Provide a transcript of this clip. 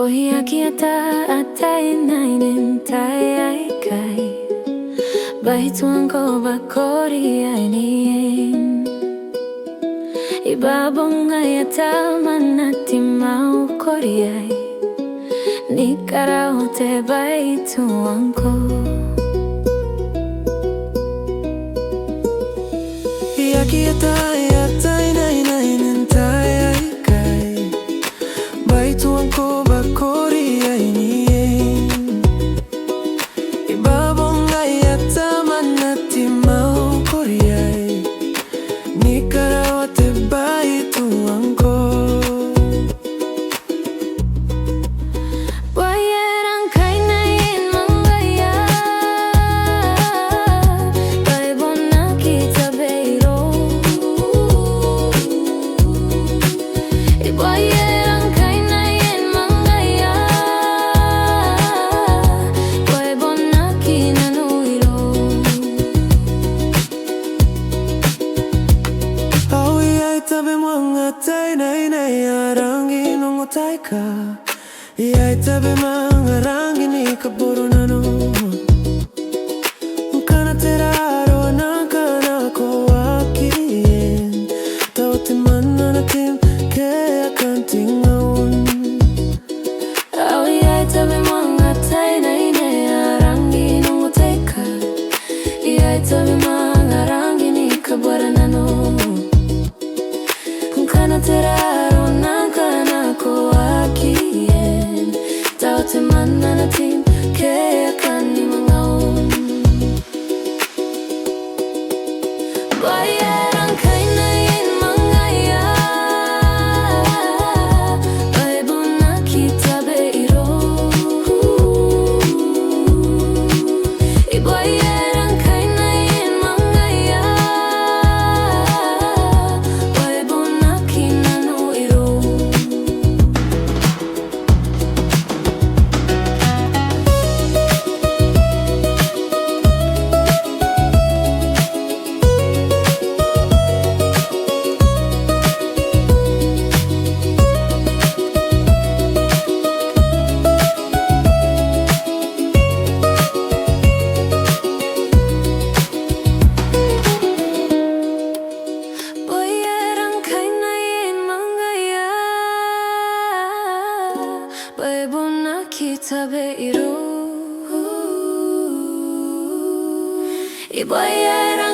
Bohiakiata ataei nainen tai kai Baituanko bakori aine Ibabongaia tamanati mau koriai Nikarao te baituanko Iakiata ataei nainen tai kai Baituanko bakori aine Ibabongaia tamanati mau koriai Nikarao te baituanko Aera Ngkai Nna Iein Mangaia Baibona kita beiro Aera Ngkai Nna Iein Mangaia Baibona kina nuiro Aui ai tabe mwanga tai nei nei arangi nongo taika Iai tabe manga rangi ni kaboro nano Nkana te raro nankana ko akien Tau te mana na tim ke akan tingaun Aui ai tabe mwanga tai nei nei arangi nongo taika Iai tabe manga rangi ni kabwaian nano Nkana te raro nankana ko akien Tau te mana na tim ke akan ni mangaun Aera Ngkai Nna Iein Mangaia Baibona kita beiro Aera Ngkai Nna Iein Mangaia Baibona kina nuiro Aera Ngkai Nna Iein Mangaia Baibona kita beiro Aera